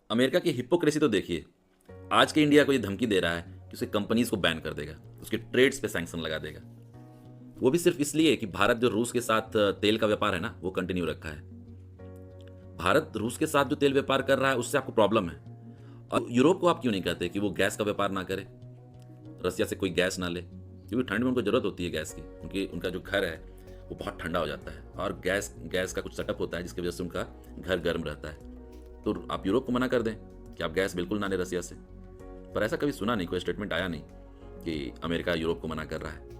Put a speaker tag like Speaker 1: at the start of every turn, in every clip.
Speaker 1: America की hypocrisy तो देखिए। आज के इंडिया को ये धमकी दे रहा है कि उसके कंपनीज को बैन कर देगा, उसके ट्रेड्स पे सैंक्शन लगा देगा। वो भी सिर्फ इसलिए कि भारत जो रूस के साथ तेल का व्यापार है ना, वो कंटिन्यू रखा है। भारत रूस के साथ जो तेल व्यापार कर रहा है उससे आपको प्रॉब्लम है। और यूरोप को आप क्यों नहीं कहते कि वो गैस का व्यापार ना करे, रसिया से कोई गैस ना ले, क्योंकि ठंड में उनको जरूरत होती है गैस की, क्योंकि उनका जो घर है वो बहुत ठंडा हो जाता है और गैस गैस का कुछ सेटअप होता है जिसकी वजह से उनका घर गर्म रहता है। तो आप यूरोप को मना कर दें कि आप गैस बिल्कुल ना लें रसिया से। पर ऐसा कभी सुना नहीं, कोई स्टेटमेंट आया नहीं कि अमेरिका यूरोप को मना कर रहा है।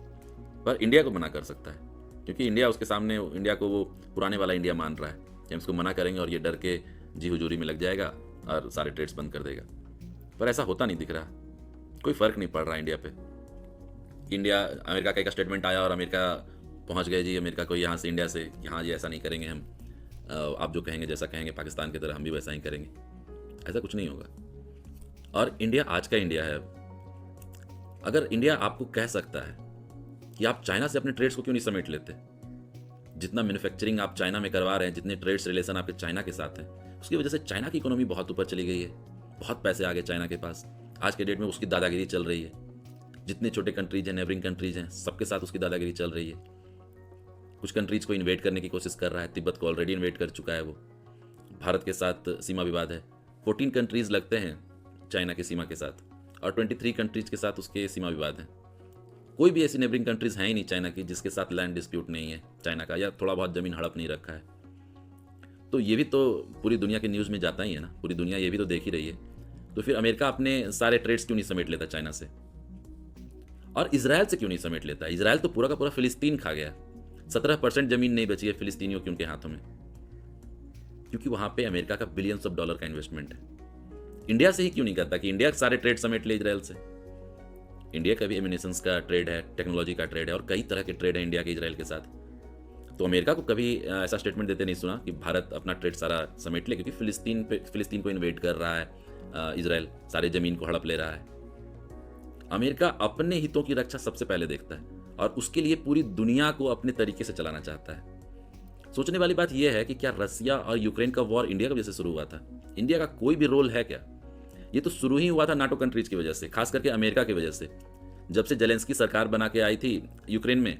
Speaker 1: पर इंडिया को मना कर सकता है, क्योंकि इंडिया उसके सामने, इंडिया को वो पुराने वाला इंडिया मान रहा है कि हम इसको मना करेंगे और ये डर के जी हुजूरी में लग जाएगा और सारे ट्रेड्स बंद कर देगा। पर ऐसा होता नहीं दिख रहा, कोई फर्क नहीं पड़ रहा इंडिया पे। इंडिया, अमेरिका का एक स्टेटमेंट आया और अमेरिका पहुंच गए जी, अमेरिका को यहाँ से, इंडिया से कि हाँ जी ऐसा नहीं करेंगे हम, आप जो कहेंगे, जैसा कहेंगे पाकिस्तान की तरह हम भी वैसा ही करेंगे। ऐसा कुछ नहीं होगा। और इंडिया आज का इंडिया है। अगर इंडिया आपको कह सकता है कि आप चाइना से अपने ट्रेड्स को क्यों नहीं समेट लेते, जितना मैन्युफैक्चरिंग आप चाइना में करवा रहे हैं, जितने ट्रेड्स रिलेशन आपके चाइना के साथ हैं, उसकी वजह से चाइना की इकोनॉमी बहुत ऊपर चली गई है, बहुत पैसे आ गए चाइना के पास। आज के डेट में उसकी दादागिरी चल रही है। जितने छोटे कंट्रीज हैं, नेबरिंग कंट्रीज हैं, सबके साथ उसकी दादागिरी चल रही है। कुछ कंट्रीज को इन्वेट करने की कोशिश कर रहा है, तिब्बत को ऑलरेडी इन्वेट कर चुका है वो। भारत के साथ सीमा विवाद है, 14 कंट्रीज लगते हैं चाइना की सीमा के साथ और 23 कंट्रीज के साथ उसके सीमा विवाद हैं। कोई भी ऐसी नेबरिंग कंट्रीज हैं ही नहीं चाइना की जिसके साथ लैंड डिस्प्यूट नहीं है चाइना का, या थोड़ा बहुत जमीन हड़प नहीं रखा है। तो ये भी तो पूरी दुनिया के न्यूज़ में जाता ही है ना, पूरी दुनिया ये भी तो देख ही रही है। तो फिर अमेरिका अपने सारे ट्रेड्स क्यों नहीं समेट लेता चाइना से, और इसराइल से क्यों नहीं समेट लेता? इसराइल तो पूरा का पूरा फिलिस्तीन खा गया, 17% जमीन नहीं बची है फिलिस्तीनियों की उनके हाथों में, क्योंकि वहां पे अमेरिका का बिलियंस ऑफ डॉलर का इन्वेस्टमेंट है। इंडिया से ही क्यों नहीं करता कि इंडिया सारे ट्रेड समेट ले इसराइल से? इंडिया का भी एमिनेशंस का ट्रेड है, टेक्नोलॉजी का ट्रेड है और कई तरह के ट्रेड है इंडिया के इसराइल के साथ। तो अमेरिका को कभी ऐसा स्टेटमेंट देते नहीं सुना कि भारत अपना ट्रेड सारा समेट ले, क्योंकि फिलिस्तीन को इन्वेट कर रहा है इसराइल, सारे जमीन को हड़प ले रहा है। अमेरिका अपने हितों की रक्षा सबसे पहले देखता है और उसके लिए पूरी दुनिया को अपने तरीके से चलाना चाहता है। सोचने वाली बात यह है कि क्या रसिया और यूक्रेन का वॉर इंडिया की वजह से शुरू हुआ था? इंडिया का कोई भी रोल है क्या? ये तो शुरू ही हुआ था नाटो कंट्रीज की वजह से, खास करके अमेरिका की वजह से। जब से जेलेंस्की सरकार बना के आई थी यूक्रेन में,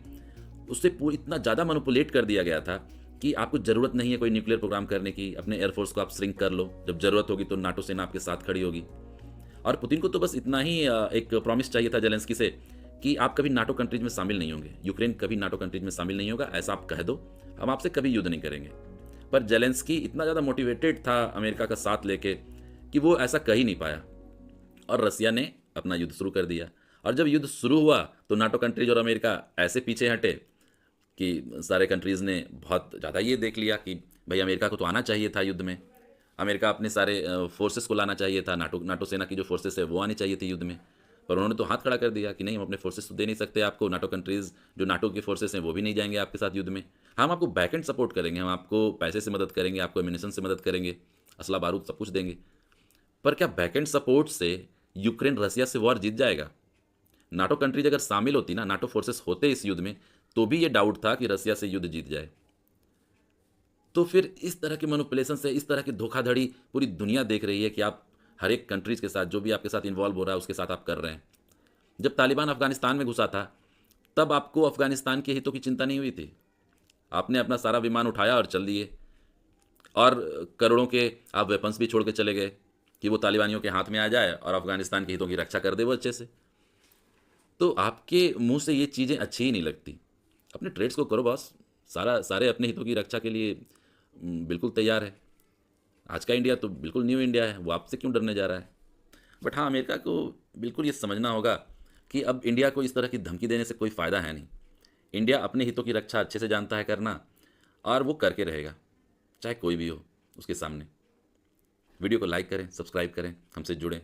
Speaker 1: उससे इतना ज़्यादा मैनिपुलेट कर दिया गया था कि आपको ज़रूरत नहीं है कोई न्यूक्लियर प्रोग्राम करने की, अपने एयरफोर्स को आप श्रिंक कर लो, जब ज़रूरत होगी तो नाटो सेना आपके साथ खड़ी होगी। और पुतिन को तो बस इतना ही एक प्रॉमिस चाहिए था जेलेंस्की से कि आप कभी नाटो कंट्रीज में शामिल नहीं होंगे, यूक्रेन कभी नाटो कंट्रीज में शामिल नहीं होगा, ऐसा आप कह दो, हम आपसे कभी युद्ध नहीं करेंगे। पर जेलेंस्की इतना ज़्यादा मोटिवेटेड था अमेरिका का साथ लेके कि वो ऐसा कह ही नहीं पाया और रसिया ने अपना युद्ध शुरू कर दिया। और जब युद्ध शुरू हुआ तो नाटो कंट्रीज और अमेरिका ऐसे पीछे हटे कि सारे कंट्रीज़ ने बहुत ज़्यादा ये देख लिया कि भाई अमेरिका को तो आना चाहिए था युद्ध में, अमेरिका अपने सारे फोर्सेस को लाना चाहिए था, नाटो सेना की जो फोर्सेस है वो आनी चाहिए थी युद्ध में। पर उन्होंने तो हाथ खड़ा कर दिया कि नहीं, हम अपने फोर्सेस तो दे नहीं सकते आपको, नाटो कंट्रीज़ जो नाटो की फोर्सेस हैं वो भी नहीं जाएंगे आपके साथ युद्ध में। हम आपको बैक एंड सपोर्ट करेंगे, हम आपको पैसे से मदद करेंगे, आपको एमिनेशन से मदद करेंगे, असला बारूद सब कुछ देंगे। पर क्या बैक एंड सपोर्ट से यूक्रेन रसिया से वॉर जीत जाएगा? नाटो कंट्रीज अगर शामिल होती ना, नाटो फोर्सेस होते इस युद्ध में, तो भी ये डाउट था कि रसिया से युद्ध जीत जाए। तो फिर इस तरह के मैनिपुलेशन से, इस तरह की धोखाधड़ी पूरी दुनिया देख रही है कि आप हर एक कंट्रीज के साथ, जो भी आपके साथ इन्वॉल्व हो रहा है उसके साथ आप कर रहे हैं। जब तालिबान अफगानिस्तान में घुसा था तब आपको अफगानिस्तान के हितों की चिंता नहीं हुई थी, आपने अपना सारा विमान उठाया और चल दिए, और करोड़ों के आप वेपन्स भी छोड़ के चले गए कि वो तालिबानियों के हाथ में आ जाए और अफगानिस्तान के हितों की रक्षा कर दे वो अच्छे से। तो आपके मुंह से ये चीज़ें अच्छी ही नहीं लगती। अपने ट्रेड्स को करो बॉस, सारे अपने हितों की रक्षा के लिए बिल्कुल तैयार है। आज का इंडिया तो बिल्कुल न्यू इंडिया है, वो आपसे क्यों डरने जा रहा है? बट हाँ, अमेरिका को बिल्कुल ये समझना होगा कि अब इंडिया को इस तरह की धमकी देने से कोई फ़ायदा है नहीं। इंडिया अपने हितों की रक्षा अच्छे से जानता है करना, और वो करके रहेगा, चाहे कोई भी हो उसके सामने। वीडियो को लाइक करें, सब्सक्राइब करें, हमसे जुड़ें।